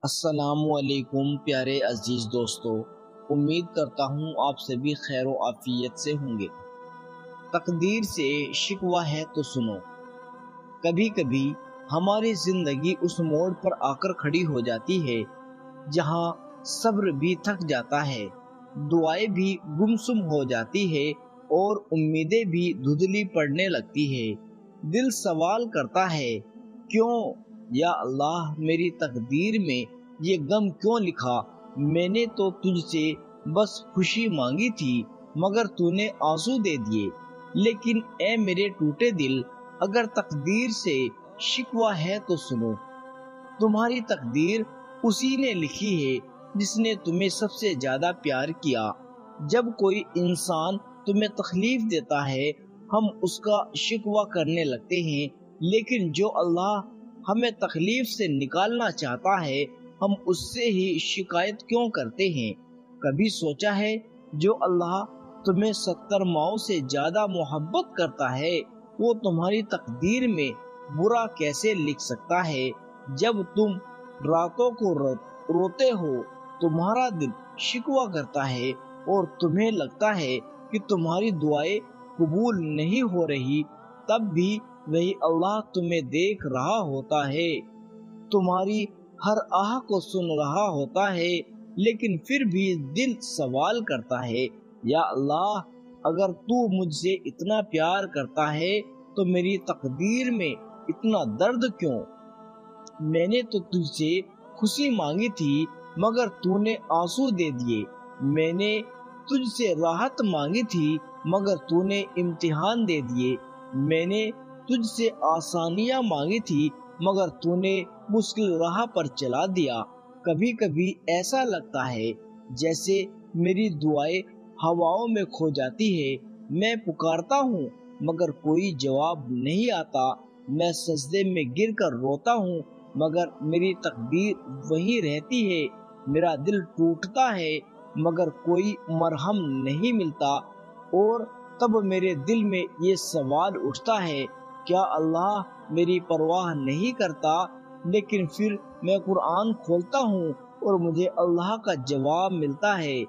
السلام علیکم پیارے عزیز دوستو، امید کرتا ہوں آپ سبھی خیر و عافیت سے ہوں گے۔ تقدیر سے شکوہ ہے تو سنو۔ کبھی کبھی ہماری زندگی اس موڑ پر آ کر کھڑی ہو جاتی ہے جہاں صبر بھی تھک جاتا ہے، دعائیں بھی گمسم ہو جاتی ہے اور امیدیں بھی دھندلی پڑنے لگتی ہے۔ دل سوال کرتا ہے، کیوں یا اللہ میری تقدیر میں یہ غم کیوں لکھا؟ میں نے تو تجھ سے بس خوشی مانگی تھی مگر تو نے آنسو دے دیے۔ لیکن اے میرے ٹوٹے دل، اگر تقدیر سے شکوہ ہے تو سنو۔ تمہاری تقدیر اسی نے لکھی ہے جس نے تمہیں سب سے زیادہ پیار کیا۔ جب کوئی انسان تمہیں تکلیف دیتا ہے ہم اس کا شکوہ کرنے لگتے ہیں، لیکن جو اللہ ہمیں تکلیف سے نکالنا چاہتا ہے ہم اس سے ہی شکایت کیوں کرتے ہیں؟ کبھی سوچا ہے جو اللہ تمہیں 70 ماؤں سے زیادہ محبت کرتا ہے وہ تمہاری تقدیر میں برا کیسے لکھ سکتا ہے؟ جب تم راتوں کو روتے ہو، تمہارا دل شکوہ کرتا ہے اور تمہیں لگتا ہے کہ تمہاری دعائیں قبول نہیں ہو رہی، تب بھی وہی اللہ تمہیں دیکھ رہا ہوتا ہے، تمہاری ہر آہ کو سن رہا ہوتا ہے، لیکن پھر بھی دل سوال کرتا ہے، یا اللہ اگر تو مجھ سے اتنا پیار کرتا ہے تو میری تقدیر میں اتنا درد کیوں؟ میں نے تو تجھ سے خوشی مانگی تھی مگر تو نے آنسو دے دیے۔ میں نے تجھ سے راحت مانگی تھی مگر تو نے امتحان دے دیے۔ میں نے تجھ سے آسانیاں مانگی تھی مگر تو نے مشکل راہ پر چلا دیا۔ کبھی کبھی ایسا لگتا ہے جیسے میری دعائیں ہواؤں میں کھو جاتی ہے، میں پکارتا ہوں مگر کوئی جواب نہیں آتا، میں سجدے میں گر کر روتا ہوں مگر میری تقدیر وہی رہتی ہے، میرا دل ٹوٹتا ہے مگر کوئی مرہم نہیں ملتا۔ اور تب میرے دل میں یہ سوال اٹھتا ہے، کیا اللہ میری پرواہ نہیں کرتا؟ لیکن پھر میں قرآن کھولتا ہوں اور مجھے اللہ کا جواب ملتا ہے،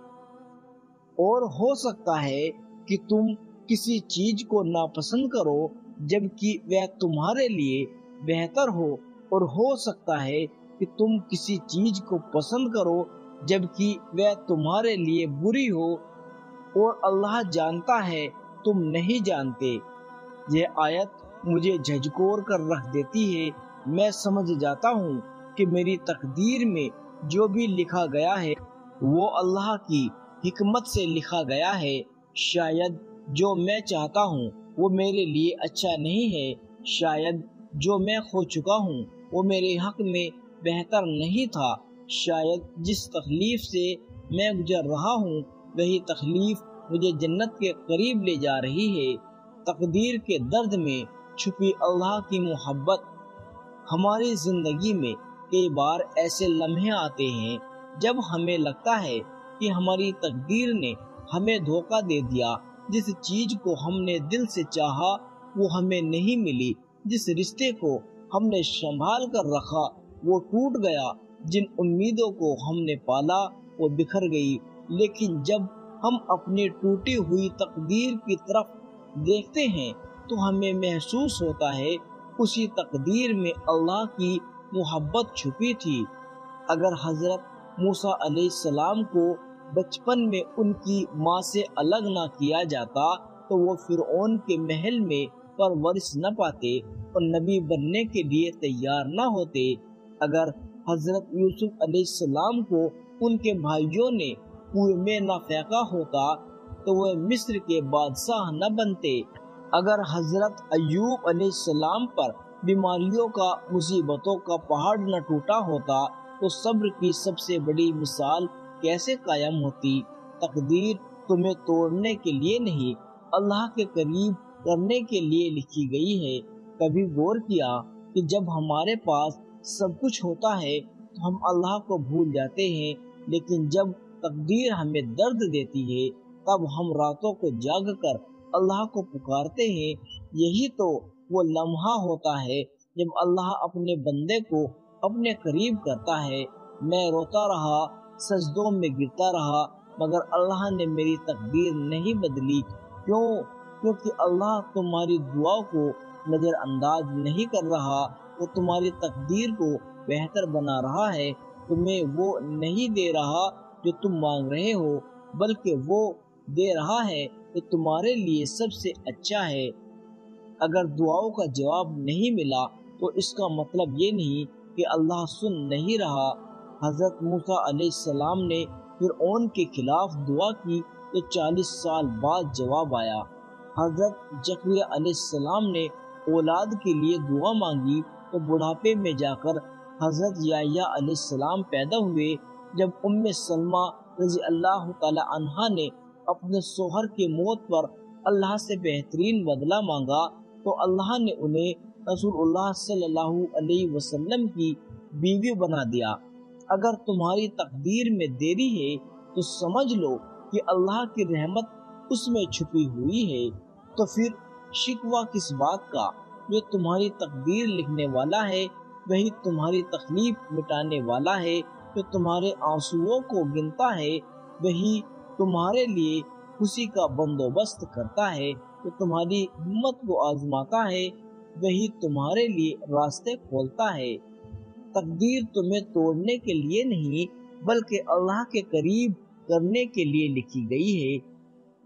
اور ہو سکتا ہے کہ تم کسی چیز کو ناپسند کرو جبکہ وہ تمہارے لیے بہتر ہو سکتا ہے کہ تم کسی چیز کو پسند کرو جبکہ وہ تمہارے لیے بری ہو، اور اللہ جانتا ہے تم نہیں جانتے۔ یہ آیت مجھے جھنجھوڑ کر رکھ دیتی ہے، میں سمجھ جاتا ہوں کہ میری تقدیر میں جو بھی لکھا گیا ہے وہ اللہ کی حکمت سے لکھا گیا ہے۔ شاید جو میں چاہتا ہوں وہ میرے لیے اچھا نہیں ہے، شاید جو میں کھو چکا ہوں وہ میرے حق میں بہتر نہیں تھا، شاید جس تکلیف سے میں گزر رہا ہوں وہی تکلیف مجھے جنت کے قریب لے جا رہی ہے۔ تقدیر کے درد میں چھپی اللہ کی محبت۔ ہماری زندگی میں کئی بار ایسے لمحے آتے ہیں جب ہمیں لگتا ہے کہ ہماری تقدیر نے ہمیں دھوکہ دے دیا، جس چیز کو ہم نے دل سے چاہا وہ ہمیں نہیں ملی، جس رشتے کو ہم نے سنبھال کر رکھا وہ ٹوٹ گیا، جن امیدوں کو ہم نے پالا وہ بکھر گئی۔ لیکن جب ہم اپنی ٹوٹی ہوئی تقدیر کی طرف دیکھتے ہیں تو ہمیں محسوس ہوتا ہے اسی تقدیر میں اللہ کی محبت چھپی تھی۔ اگر حضرت موسیٰ علیہ السلام کو بچپن میں ان کی ماں سے الگ نہ کیا جاتا تو وہ فرعون کے محل میں پرورش نہ پاتے اور نبی بننے کے لیے تیار نہ ہوتے۔ اگر حضرت یوسف علیہ السلام کو ان کے بھائیوں نے کنویں میں نہ پھینکا ہوتا تو وہ مصر کے بادشاہ نہ بنتے۔ اگر حضرت ایوب علیہ السلام پر بیماریوں کا، مصیبتوں کا پہاڑ نہ ٹوٹا ہوتا تو صبر کی سب سے بڑی مثال کیسے قائم ہوتی؟ تقدیر تمہیں توڑنے کے لیے نہیں، اللہ کے قریب کرنے کے لیے لکھی گئی ہے۔ کبھی غور کیا کہ جب ہمارے پاس سب کچھ ہوتا ہے تو ہم اللہ کو بھول جاتے ہیں، لیکن جب تقدیر ہمیں درد دیتی ہے تب ہم راتوں کو جاگ کر اللہ کو پکارتے ہیں۔ یہی تو وہ لمحہ ہوتا ہے جب اللہ اپنے بندے کو اپنے قریب کرتا ہے، میں روتا رہا، سجدوں میں گرتا رہا، مگر اللہ نے میری تقدیر نہیں بدلی۔ کیونکہ اللہ تمہاری دعا کو نظر انداز نہیں کر رہا، وہ تمہاری تقدیر کو بہتر بنا رہا ہے۔ تمہیں وہ نہیں دے رہا جو تم مانگ رہے ہو، بلکہ وہ دے رہا ہے جو تمہارے لیے سب سے اچھا ہے۔ اگر دعاؤں کا جواب نہیں ملا تو اس کا مطلب یہ نہیں کہ اللہ سن نہیں رہا۔ حضرت موسیٰ علیہ السلام نے فرعون کے خلاف دعا کی تو 40 سال بعد جواب آیا۔ حضرت زکریا علیہ السلام نے اولاد کے لیے دعا مانگی تو بڑھاپے میں جا کر حضرت یحییٰ علیہ السلام پیدا ہوئے۔ جب سلمہ رضی اللہ تعالی عنہا نے اپنے شوہر کی موت پر اللہ سے بہترین بدلہ مانگا تو اللہ نے انہیں رسول اللہ صلی اللہ علیہ وسلم کی بیوی بنا دیا۔ اگر تمہاری تقدیر میں دیری ہے تو سمجھ لو کہ اللہ کی رحمت اس میں چھپی ہوئی ہے۔ تو پھر شکوہ کس بات کا؟ جو تمہاری تقدیر لکھنے والا ہے وہی تمہاری تکلیف مٹانے والا ہے، جو تمہارے آنسوؤں کو گنتا ہے وہی تمہارے لیے خوشی کا بندوبست کرتا ہے، جو تمہاری ہمت کو آزماتا ہے وہی تمہارے لیے راستے کھولتا ہے۔ تقدیر تمہیں توڑنے کے لیے نہیں بلکہ اللہ کے قریب کرنے کے لیے لکھی گئی ہے۔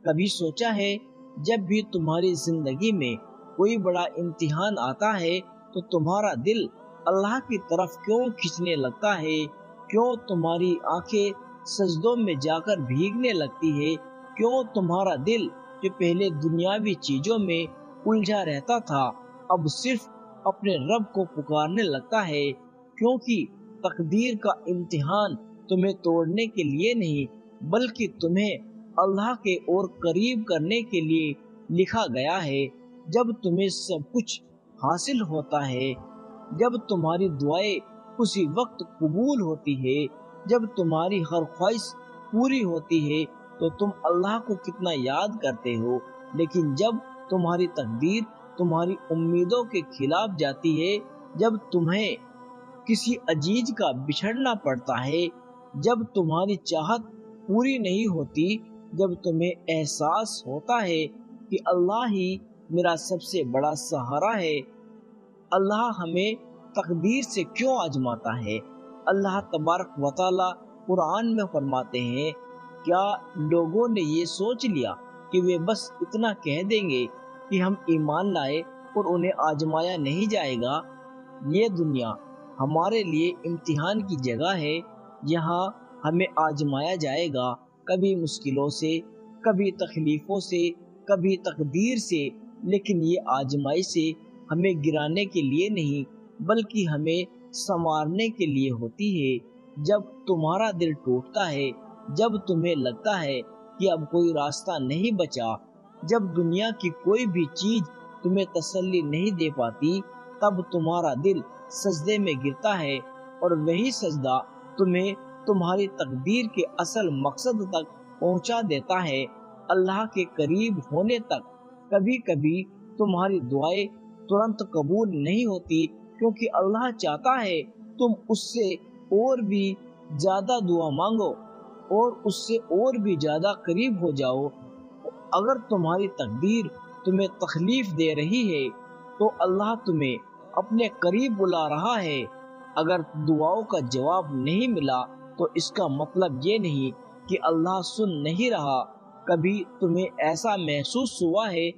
کبھی سوچا ہے جب بھی تمہاری زندگی میں کوئی بڑا امتحان آتا ہے تو تمہارا دل اللہ کی طرف کیوں کھنچنے لگتا ہے؟ کیوں تمہاری آنکھیں سجدوں میں جا کر بھیگنے لگتی ہے؟ کیوں تمہارا دل جو پہلے دنیاوی چیزوں میں الجھا رہتا تھا اب صرف اپنے رب کو پکارنے لگتا ہے؟ کیونکہ تقدیر کا امتحان تمہیں توڑنے کے لیے نہیں بلکہ تمہیں اللہ کے اور قریب کرنے کے لیے لکھا گیا ہے۔ جب تمہیں سب کچھ حاصل ہوتا ہے، جب تمہاری دعائیں اسی وقت قبول ہوتی ہے، جب تمہاری ہر خواہش پوری ہوتی ہے تو تم اللہ کو کتنا یاد کرتے ہو، لیکن جب تمہاری تقدیر تمہاری امیدوں کے خلاف جاتی ہے، جب تمہیں کسی عزیز کا بچھڑنا پڑتا ہے، جب تمہاری چاہت پوری نہیں ہوتی، جب تمہیں احساس ہوتا ہے کہ اللہ ہی میرا سب سے بڑا سہارا ہے۔ اللہ ہمیں تقدیر سے کیوں آزماتا ہے؟ اللہ تبارک و تعالی قرآن میں فرماتے ہیں، کیا لوگوں نے یہ سوچ لیا کہ وہ بس اتنا کہہ دیں گے کہ ہم ایمان لائے اور انہیں آزمایا نہیں جائے گا؟ یہ دنیا ہمارے لیے امتحان کی جگہ ہے، یہاں ہمیں آزمایا جائے گا، کبھی مشکلوں سے، کبھی تکلیفوں سے، کبھی تقدیر سے، لیکن یہ آزمائشیں ہمیں گرانے کے لیے نہیں بلکہ ہمیں سنوارنے کے لیے ہوتی ہے۔ جب تمہارا دل ٹوٹتا ہے، جب تمہیں لگتا ہے کہ اب کوئی راستہ نہیں بچا، جب دنیا کی کوئی بھی چیز تمہیں تسلی نہیں دے پاتی، تب تمہارا دل سجدے میں گرتا ہے اور وہی سجدہ تمہیں تمہاری تقدیر کے اصل مقصد تک پہنچا دیتا ہے، اللہ کے قریب ہونے تک۔ کبھی کبھی تمہاری دعائیں ترنت قبول نہیں ہوتی کیونکہ اللہ چاہتا ہے تم اس سے اور بھی زیادہ دعا مانگو اور اس سے اور بھی زیادہ قریب ہو جاؤ۔ اگر تمہاری تقدیر تمہیں تکلیف دے رہی ہے تو اللہ تمہیں اپنے قریب بلا رہا ہے۔ اگر دعاؤں کا جواب نہیں ملا تو اس کا مطلب یہ نہیں کہ اللہ سن نہیں رہا۔ کبھی تمہیں ایسا محسوس ہوا ہے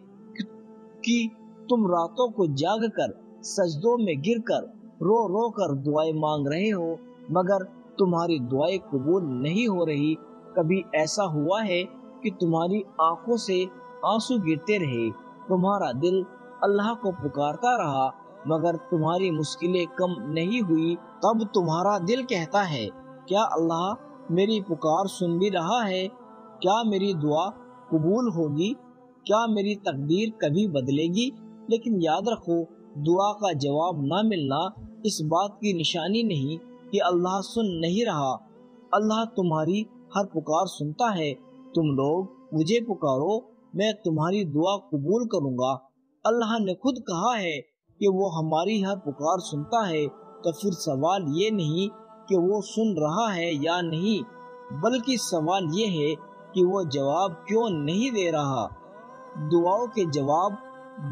کہ تم راتوں کو جاگ کر سجدوں میں گر کر رو رو کر دعائیں مانگ رہے ہو مگر تمہاری دعائیں قبول نہیں ہو رہی؟ کبھی ایسا ہوا ہے کہ تمہاری آنکھوں سے آنسو گرتے رہے، تمہارا دل اللہ کو پکارتا رہا مگر تمہاری مشکلیں کم نہیں ہوئی؟ تب تمہارا دل کہتا ہے، کیا اللہ میری پکار سن بھی رہا ہے؟ کیا میری دعا قبول ہوگی؟ کیا میری تقدیر کبھی بدلے گی؟ لیکن یاد رکھو، دعا کا جواب نہ ملنا اس بات کی نشانی نہیں کہ اللہ سن نہیں رہا۔ اللہ تمہاری ہر پکار سنتا ہے۔ تم لوگ مجھے پکارو، میں تمہاری دعا قبول کروں گا۔ اللہ نے خود کہا ہے کہ وہ ہماری ہر پکار سنتا ہے، تو پھر سوال یہ نہیں کہ وہ سن رہا ہے یا نہیں، بلکہ سوال یہ ہے کہ وہ جواب کیوں نہیں دے رہا۔ دعاؤں کے جواب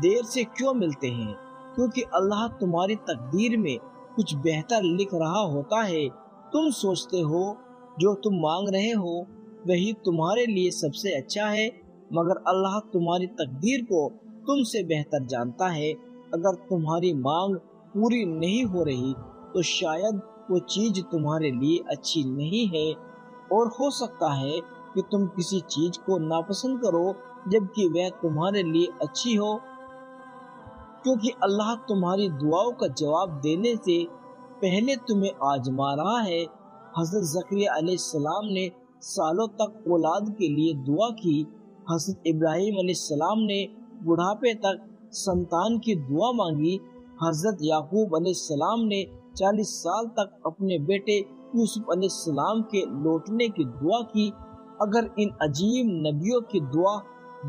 دیر سے کیوں ملتے ہیں؟ کیونکہ اللہ تمہاری تقدیر میں کچھ بہتر لکھ رہا ہوتا ہے۔ تم سوچتے ہو جو تم مانگ رہے ہو وہی تمہارے لیے سب سے اچھا ہے، مگر اللہ تمہاری تقدیر کو تم سے بہتر جانتا ہے۔ اگر تمہاری مانگ پوری نہیں ہو رہی تو شاید وہ چیز تمہارے لیے اچھی نہیں ہے، اور ہو سکتا ہے کہ تم کسی چیز کو ناپسند کرو جبکہ وہ تمہارے لیے اچھی ہو، کیونکہ اللہ تمہاری دعاؤں کا جواب دینے سے پہلے تمہیں آزما رہا ہے۔ حضرت زکریا علیہ السلام نے سالوں تک اولاد کے لیے دعا کی۔ حضرت ابراہیم علیہ السلام نے بڑھاپے تک سنتان کی دعا مانگی۔ حضرت یعقوب علیہ السلام نے 40 سال تک اپنے بیٹے یوسف علیہ السلام کے لوٹنے کی دعا کی۔ اگر ان عجیب نبیوں کی دعا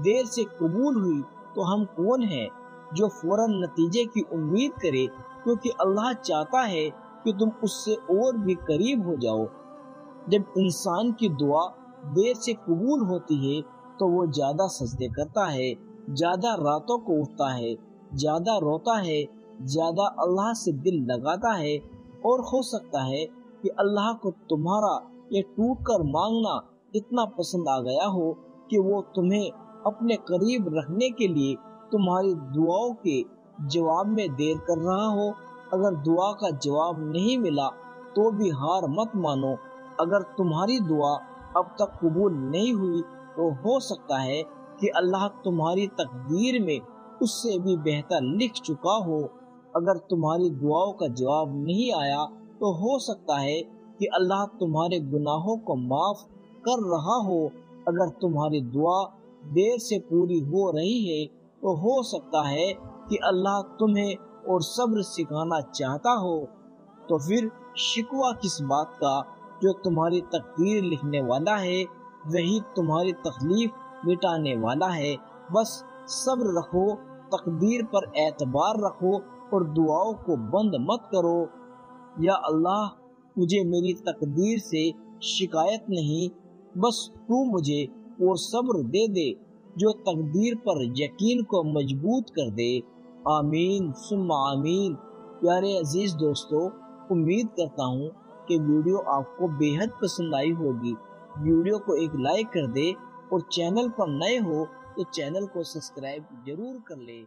دیر سے قبول ہوئی تو ہم کون ہیں جو فوراً نتیجے کی امید کرے، کیونکہ اللہ چاہتا ہے کہ تم اس سے اور بھی قریب ہو جاؤ۔ جب انسان کی دعا دیر سے قبول ہوتی ہے تو وہ زیادہ سجدے کرتا ہے، زیادہ راتوں کو اٹھتا ہے، زیادہ روتا ہے، زیادہ اللہ سے دل لگاتا ہے، اور ہو سکتا ہے کہ اللہ کو تمہارا یہ ٹوٹ کر مانگنا اتنا پسند آ گیا ہو کہ وہ تمہیں اپنے قریب رکھنے کے لیے تمہاری دعاؤں کے جواب میں دیر کر رہا ہو۔ اگر دعا کا جواب نہیں ملا تو بھی ہار مت مانو۔ اگر تمہاری دعا اب تک قبول نہیں ہوئی تو ہو سکتا ہے کہ اللہ تمہاری تقدیر میں اس سے بھی بہتر لکھ چکا ہو۔ اگر تمہاری دعاؤں کا جواب نہیں آیا تو ہو سکتا ہے کہ اللہ تمہارے گناہوں کو معاف کر رہا ہو۔ اگر تمہاری دعا دیر سے پوری ہو رہی ہے تو ہو سکتا ہے کہ اللہ تمہیں اور صبر سکھانا چاہتا ہو۔ تو پھر شکوہ کس بات کا؟ جو تمہاری تقدیر لکھنے والا ہے وہی تمہاری تکلیف مٹانے والا ہے۔ بس صبر رکھو، تقدیر پر اعتبار رکھو اور دعاؤں کو بند مت کرو۔ یا اللہ، مجھے میری تقدیر سے شکایت نہیں، بس تو مجھے اور صبر دے دے جو تقدیر پر یقین کو مضبوط کر دے۔ آمین ثم آمین۔ پیارے عزیز دوستو، امید کرتا ہوں کہ ویڈیو آپ کو بے حد پسند آئی ہوگی۔ ویڈیو کو ایک لائک کر دے اور چینل پر نئے ہو تو چینل کو سبسکرائب ضرور کر لے۔